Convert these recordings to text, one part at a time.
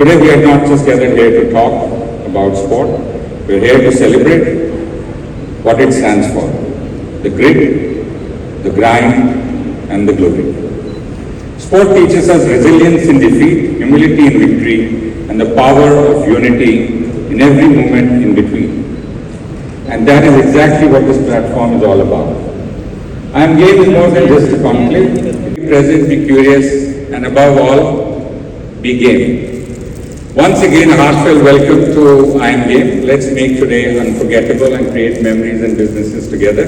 Today we are not just gathered here to talk about sport, we are here to celebrate what it stands for: the grit, the grind and the glory. Sport teaches us resilience in defeat, humility in victory, and the power of unity in every moment in between. And that is exactly what this platform is all about. IAMGAME is more than just a conclave. Be present, be curious, and above all, be game. Once again, a heartfelt welcome to IAMGAME. Let's make today unforgettable and create memories and businesses together.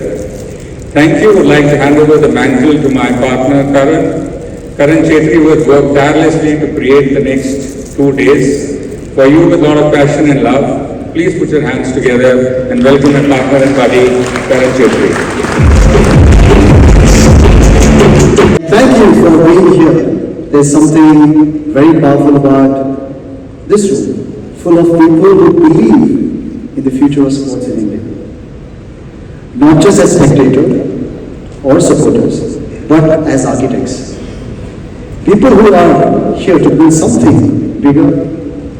Thank you. I would like to hand over the mantle to my partner, Karan Chetri, who has worked tirelessly to create the next 2 days for you with a lot of passion and love. Please put your hands together and welcome my partner and buddy, Karan Chetri. Thank you for being here. There's something very powerful about this room, full of people who believe in the future of sports in India. Not just as spectators or supporters, but as architects. People who are here to build something bigger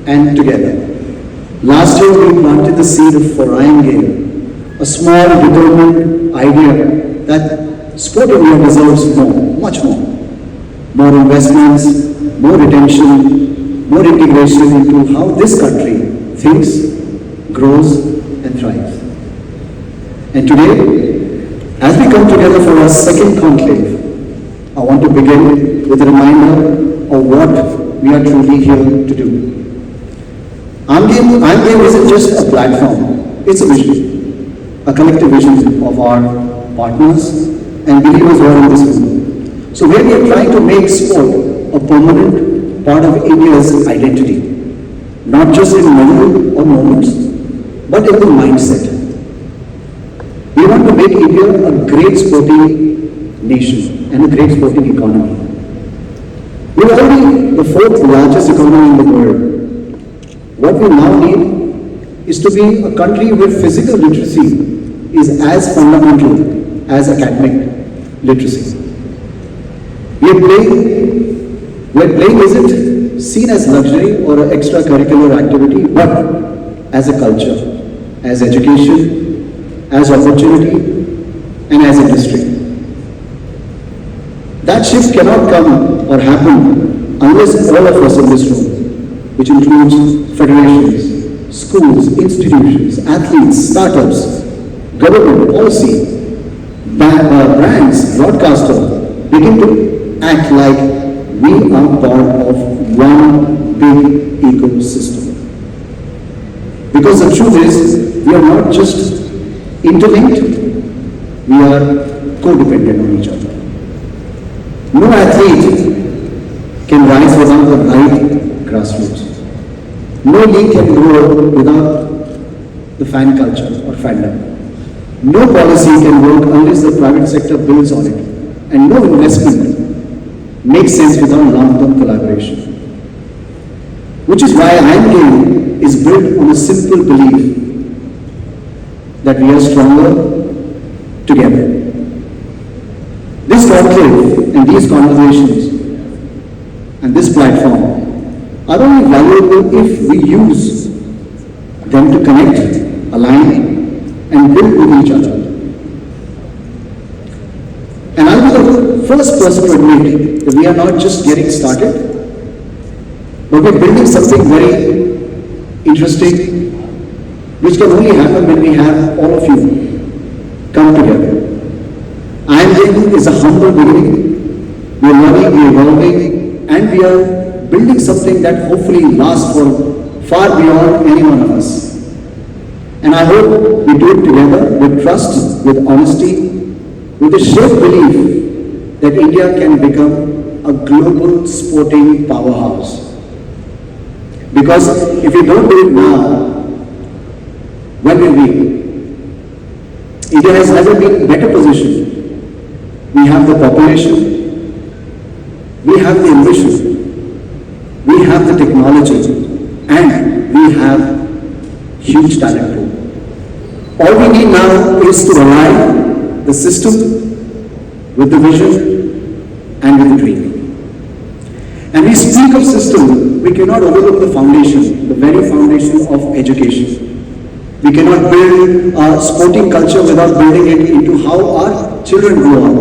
and together. Last year we planted the seed for IAMGAME, a small determined idea that sport in India deserves more, much more. More investments, more attention, more integration into how this country thinks, grows and thrives. And today, as we come together for our second conclave, I want to begin with a reminder of what we are truly here to do. IAMGAME isn't just a platform, it's a vision, a collective vision of our partners and believers who are in this room. So where we are trying to make sport a permanent part of India's identity, not just in memory or moments, but in the mindset. We want to make India a great sporting nation and a great sporting economy. We are already the 4th largest economy in the world. What we now need is to be a country where physical literacy is as fundamental as academic literacy. Where playing isn't seen as luxury or an extracurricular activity, but as a culture, as education, as opportunity, and as industry. That shift cannot come or happen unless all of us in this room, which includes federations, schools, institutions, athletes, startups, government, policy, brands, broadcasters, begin to act like we are part of one big ecosystem. Because the truth is, we are not just interlinked, we are codependent on each other. No athlete can rise without the right grassroots. No league can grow without the fan culture or fandom. No policy can work unless the private sector builds on it. And no investment makes sense without long-term collaboration. Which is why IAMGAME is built on a simple belief that we are stronger together. This conclave and these conversations and this platform are only valuable if we use them to connect, align, and build with each other. And I'll be the first person to admit that we are not just getting started, but we're building something very interesting, which can only happen when we have all of you come together. IAMGAME is a humble beginning. We are learning, we are evolving, and we are building something that hopefully lasts for far beyond any one of us. And I hope we do it together with trust, with honesty, with the shared belief that India can become a global sporting powerhouse. Because if we don't do it now, when will we? India has never been better positioned. We have the population, we have the ambition, we have the technology, and we have huge talent pool. All we need now is to align the system with the vision and with the dream. And we speak of system, we cannot overlook the foundation, the very foundation of education. We cannot build a sporting culture without building it into how our children grow up.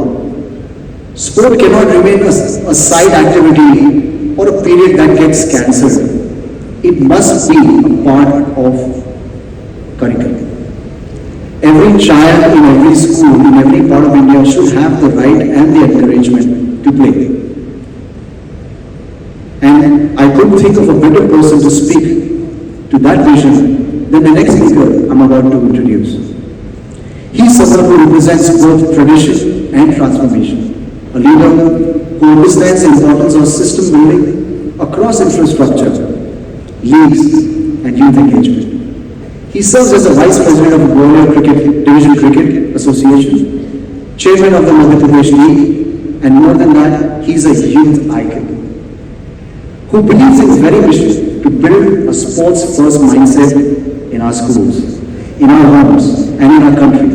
Sport cannot remain a side activity or a period that gets cancelled. It must be a part of curriculum. Every child in every school, in every part of India should have the right and the encouragement to play. And I couldn't think of a better person to speak to that vision than the next speaker I'm about to introduce. He's someone who represents both tradition and transformation. A leader who understands the importance of system building across infrastructure, leagues, and youth engagement. He serves as the Vice President of Gawalior Division Cricket Association, Chairman of the Madhya Pradesh League, and more than that, he's a youth icon who believes in his very mission to build a sports-first mindset in our schools, in our homes, and in our country.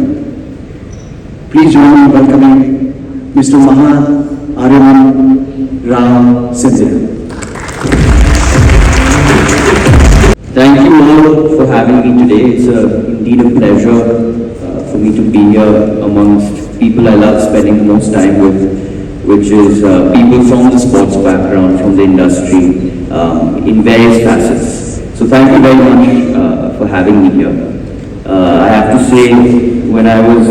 Please join me in welcoming Mr. Mahanaaryaman Scindia. Thank you all for having me today. It's indeed a pleasure for me to be here amongst people I love spending the most time with, which is people from the sports background, from the industry, in various facets. So thank you very much for having me here. I have to say, when I was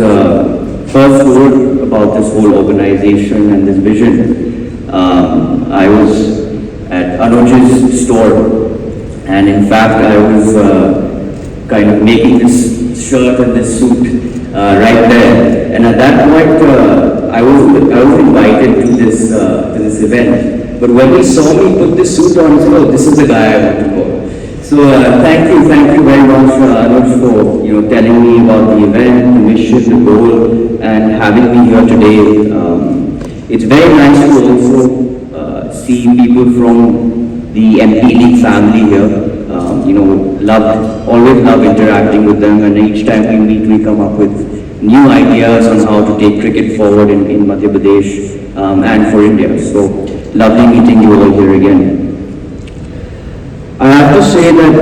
first told about this whole organization and this vision, I was at Anuj's store. And in fact, I was kind of making this shirt and this suit right there. And at that point, I was invited to this event. But when he saw me put this suit on, he said, "Oh, this is the guy I want to go." So thank you very much, Anuj, for telling me about the event, the mission, the goal, and having me here today. It's very nice to also see people from the MP League family here. Always love interacting with them, and each time we meet, we come up with new ideas on how to take cricket forward in Madhya Pradesh and for India. So lovely meeting you all here again. I have to say that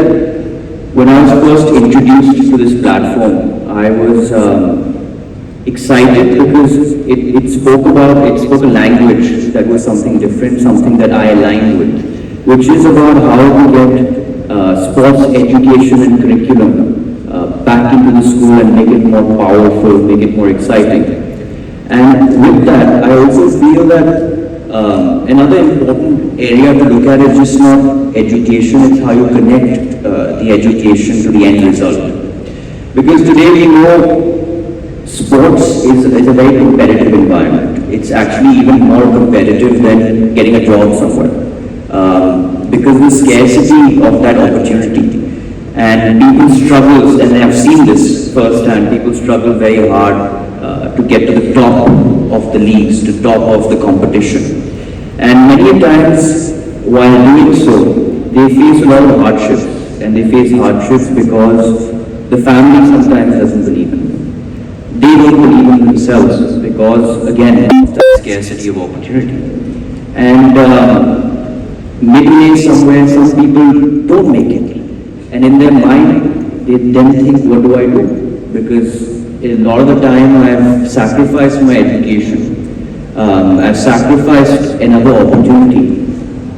when I was first introduced to this platform, I was excited because it spoke a language that was something different, something that I aligned with, which is about how we get sports education and curriculum back into the school and make it more powerful, make it more exciting. And with that, I also feel that another important area to look at is just not education, it's how you connect the education to the end result. Because today we know sports is a very competitive environment. It's actually even more competitive than getting a job somewhere. Because the scarcity of that opportunity, and people struggle, and I have seen this firsthand, people struggle very hard to get to the top of the leagues, to top of the competition. And many times while doing so, they face a lot of hardships, and they face hardships because the family sometimes doesn't believe in them. They don't believe in themselves because, again, of that scarcity of opportunity. And midway somewhere, some people don't make it. And in their mind, they then think, what do I do? Because a lot of the time I've sacrificed my education. I've sacrificed another opportunity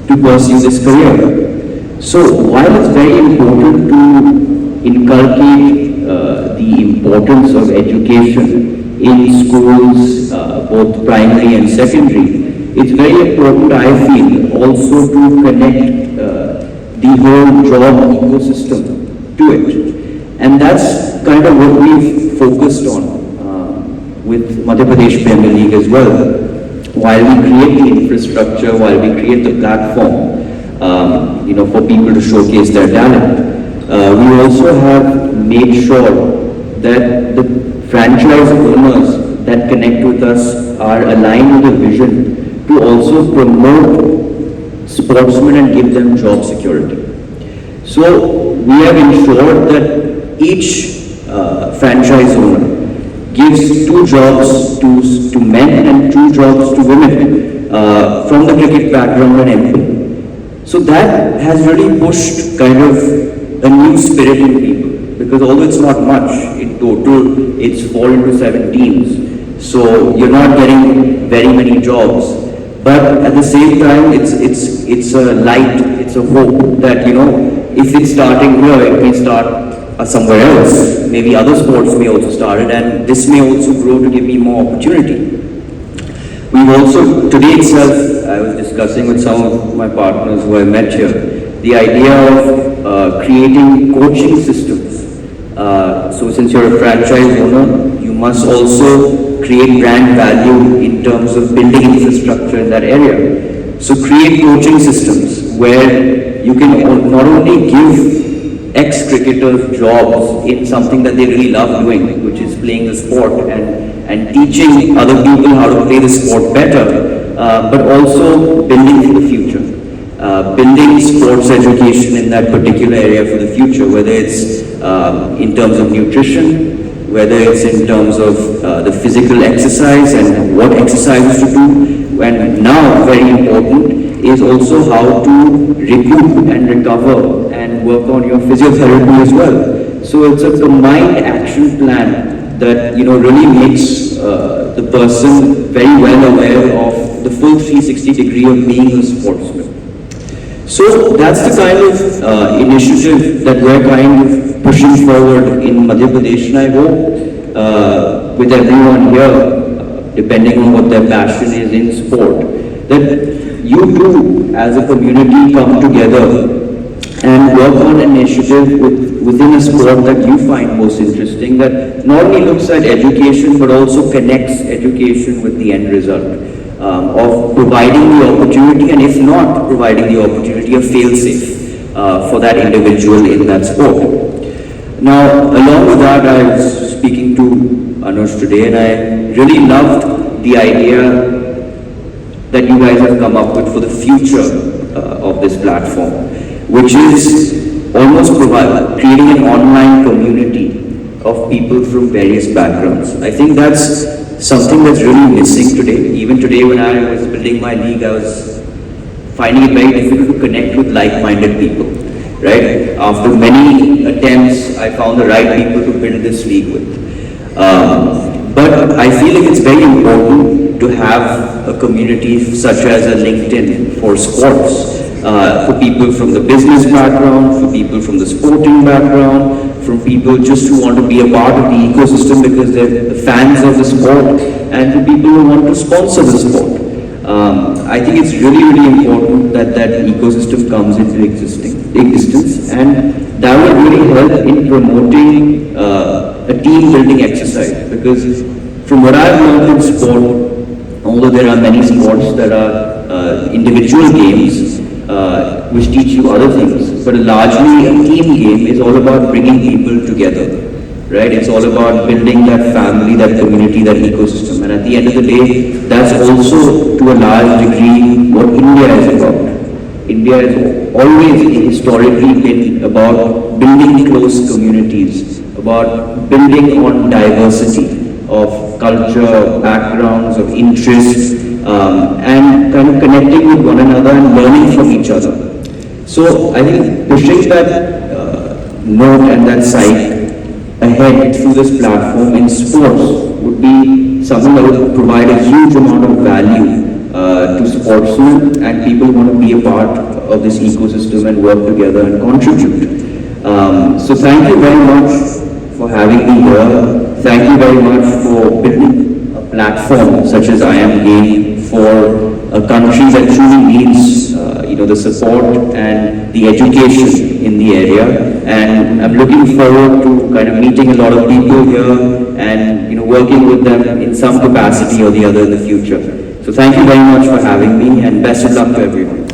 to pursue this career. So while it's very important to inculcate the importance of education in schools, both primary and secondary, it's very important, I feel, also to connect the whole job ecosystem to it. And that's kind of what we've focused on with Madhya Pradesh Premier League as well. While we create the infrastructure, while we create the platform, for people to showcase their talent, we also have made sure that the franchise owners that connect with us are aligned with the vision to also promote sportsmen and give them job security. So we have ensured that each franchise owner gives 2 jobs to men and 2 jobs to women from the cricket background and MP. So that has really pushed kind of a new spirit in people, because although it's not much, in total it's 4 into 7 teams. So you're not getting very many jobs, but at the same time it's a light, it's a hope that, you know, if it's starting here, it may start somewhere else. Maybe other sports may also start it, and this may also grow to give me more opportunity. We've also, today itself, I was discussing with some of my partners who I met here, the idea of creating coaching systems. So since you're a franchise owner, you must also create brand value in terms of building infrastructure in that area. So create coaching systems where you can not only give ex-cricketers jobs in something that they really love doing, which is playing the sport and teaching other people how to play the sport better, but also building for the future. Building sports education in that particular area for the future, whether it's in terms of nutrition, whether it's in terms of the physical exercise and what exercises to do, and now very important is also how to recoup and recover and work on your physiotherapy as well. So it's a combined action plan that, you know, really makes the person very well aware of the full 360 degree of being a sportsman. So that's the kind of initiative that we're kind of pushing forward in Madhya Pradesh, and I hope with everyone here, depending on what their passion is in sport, that you too as a community come together and work on an initiative within a sport that you find most interesting, that not only looks at education but also connects education with the end result of providing the opportunity, and if not providing the opportunity, a fail-safe for that individual in that sport. Now, along with that, I was speaking to Anush today, and I really loved the idea that you guys have come up with for the future of this platform, which is almost creating an online community of people from various backgrounds. I think that's something that's really missing today. Even today when I was building my league, I was finding it very difficult to connect with like-minded people, right? After many attempts, I found the right people to build this league with. But I feel like it's very important to have a community such as a LinkedIn for sports, for people from the business background, for people from the sporting background, from people just who want to be a part of the ecosystem because they're the fans of the sport, and for people who want to sponsor the sport. I think it's really, really important that that ecosystem comes into existence, and that will really help in promoting a team building exercise, because from what I've learned in sport, although there are many sports that are individual games which teach you other things, but largely a team game is all about bringing people together, right? It's all about building that family, that community, that ecosystem, and at the end of the day, that's also to a large degree what India is about. India has always historically been about building close communities, about building on diversity of culture, backgrounds, of interests, and kind of connecting with one another and learning from each other. So I think pushing that note and that site ahead through this platform in sports would be something that would provide a huge amount of value to sportsmen and people who want to be a part of this ecosystem and work together and contribute. So thank you very much for having me here. Thank you very much for building a platform such as IAMGAME for a country that truly needs the support and the education in the area. And I'm looking forward to kind of meeting a lot of people here and working with them in some capacity or the other in the future. So thank you very much for having me, and best of luck to everyone.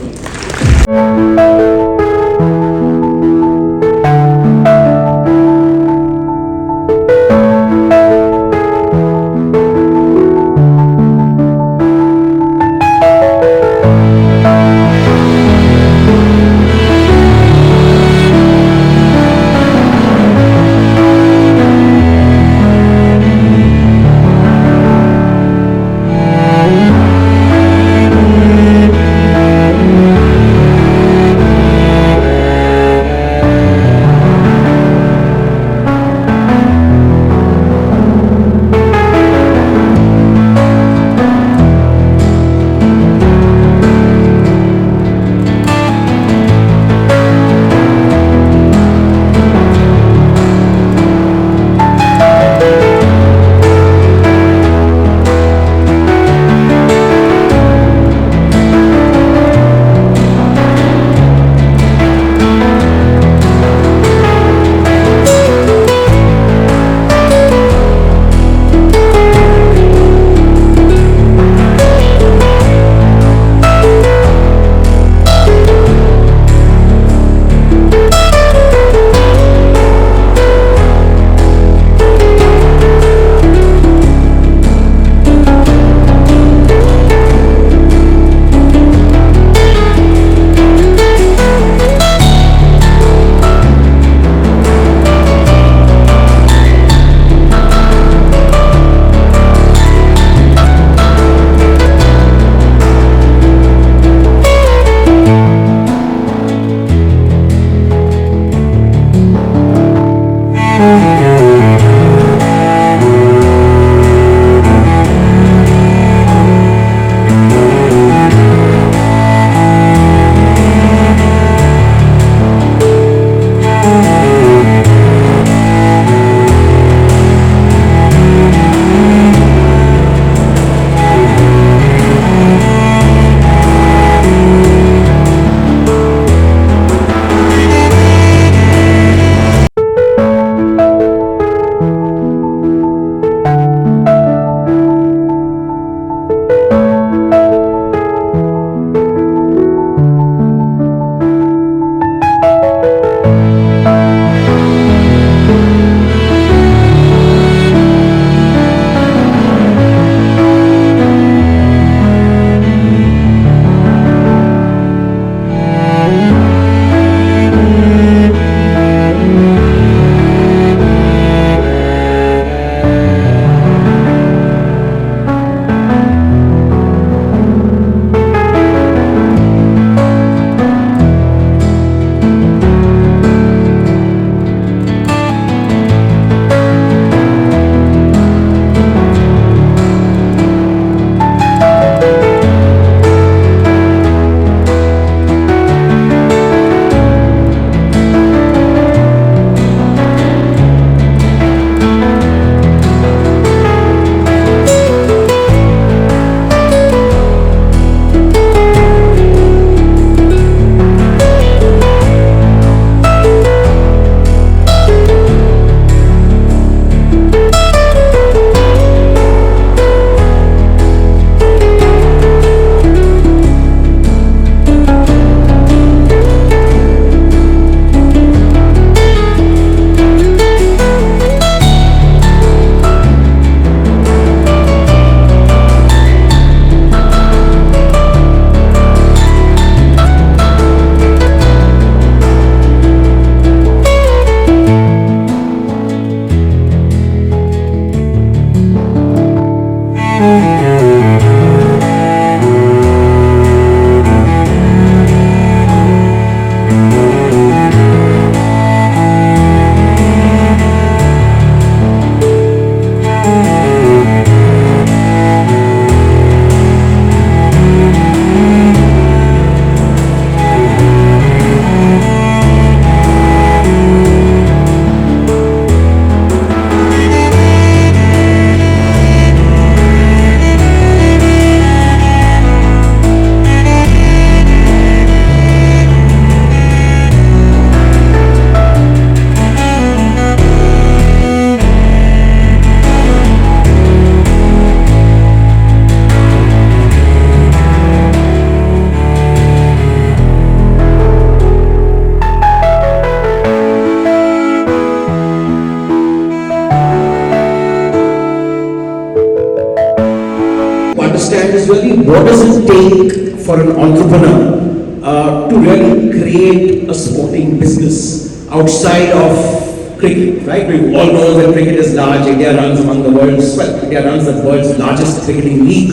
is really what does it take for an entrepreneur to really create a sporting business outside of cricket, right? We all know that cricket is large. India runs India runs the world's largest cricketing league,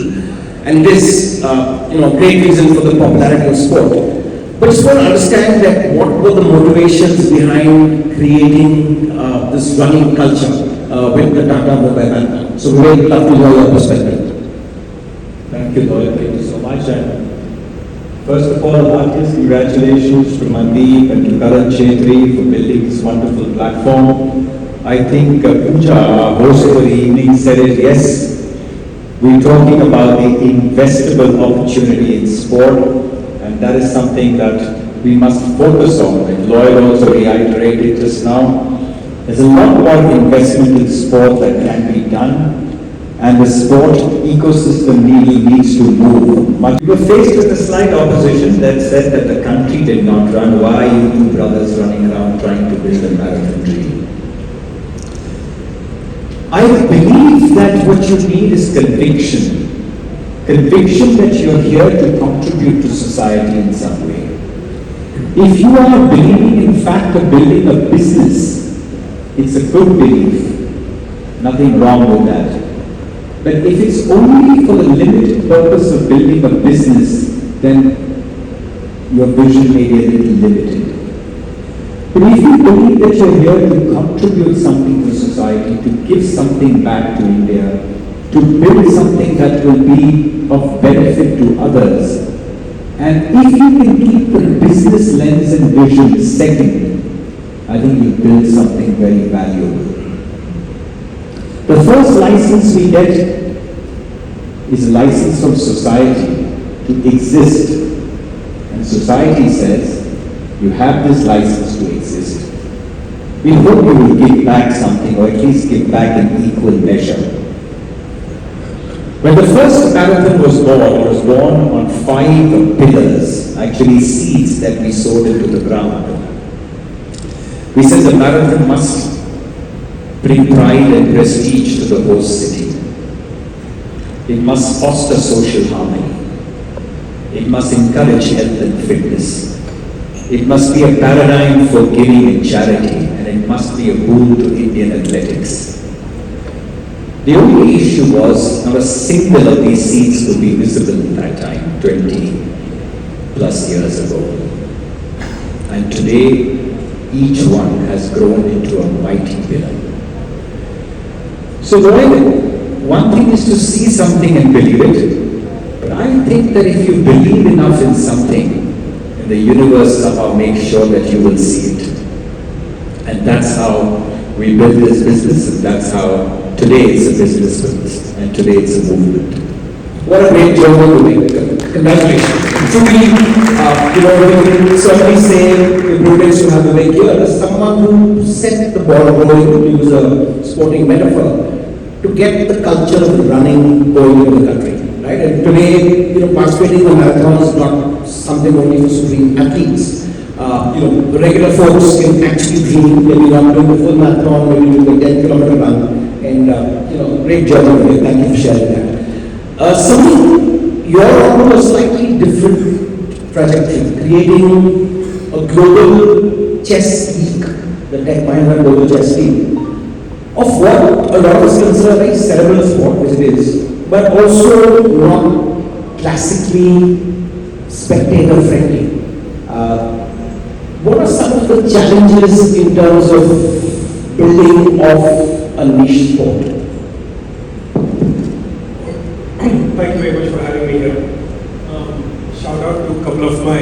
and this, great reason for the popularity of sport. But just want to understand that what were the motivations behind creating this running culture with the Tata Mobile Marathon. So we would love to hear your perspective. Thank you, Lloyd. Thank you so much. And first of all, heartiest congratulations to Mandeep and to Karan Chetri for building this wonderful platform. I think Pooja, our host for the evening, said it. Yes, we're talking about the investable opportunity in sport. And that is something that we must focus on. And Lloyd also reiterated just now. There's a lot more investment in sport that can be done. And the sport ecosystem really needs to move. We were faced with a slight opposition that said that the country did not run. Why are you two brothers running around trying to build a marathon dream? I believe that what you need is conviction. Conviction that you're here to contribute to society in some way. If you are believing in fact of building a business, it's a good belief. Nothing wrong with that. But if it's only for the limited purpose of building a business, then your vision may be a little limited. But if you believe that you're here to contribute something to society, to give something back to India, to build something that will be of benefit to others. And if you can keep the business lens and vision second, I think you build something very valuable. The first license we get is a license from society to exist. And society says, you have this license to exist. We hope you will give back something, or at least give back in equal measure. When the first marathon was born on 5 pillars, actually seeds that we sowed into the ground. We said the marathon must bring pride and prestige to the host city. It must foster social harmony. It must encourage health and fitness. It must be a paradigm for giving and charity, and it must be a boon to Indian athletics. The only issue was not a single of these seeds could be visible at that time, 20 plus years ago. And today, each one has grown into a mighty pillar. So one thing is to see something and believe it, but I think that if you believe enough in something, and the universe somehow makes sure that you will see it. And that's how we build this business, and that's how today it's a business, and today it's a movement. What a great journey to make. Congratulations. Truly, we can certainly say the privilege to have Vivek here as someone who set the ball rolling, to use a sporting metaphor, to get the culture of running going in the country. Right? And today, participating in the marathon is not something only for supreme athletes. The regular folks can actually dream, maybe not doing the full marathon, maybe doing the 10-kilometer run. And great job over here. Thank you for sharing that. Samir, you're on a slightly different trajectory, creating a global chess league, the Tech Mahindra Global Chess League, of what a lot of us consider a very cerebral sport, which it is, but also not classically spectator friendly. What are some of the challenges in terms of building of a niche sport? Thank you very much for having me here. Shout out to a couple of my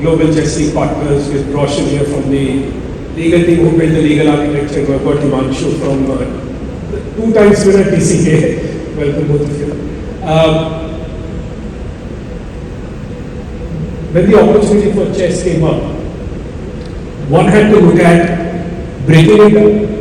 global chess league partners with Roshan here from the legal team who built the legal architecture. We've got Himanshu from 2 times winner TCK. Welcome both of you. When the opportunity for chess came up, one had to look at breaking it down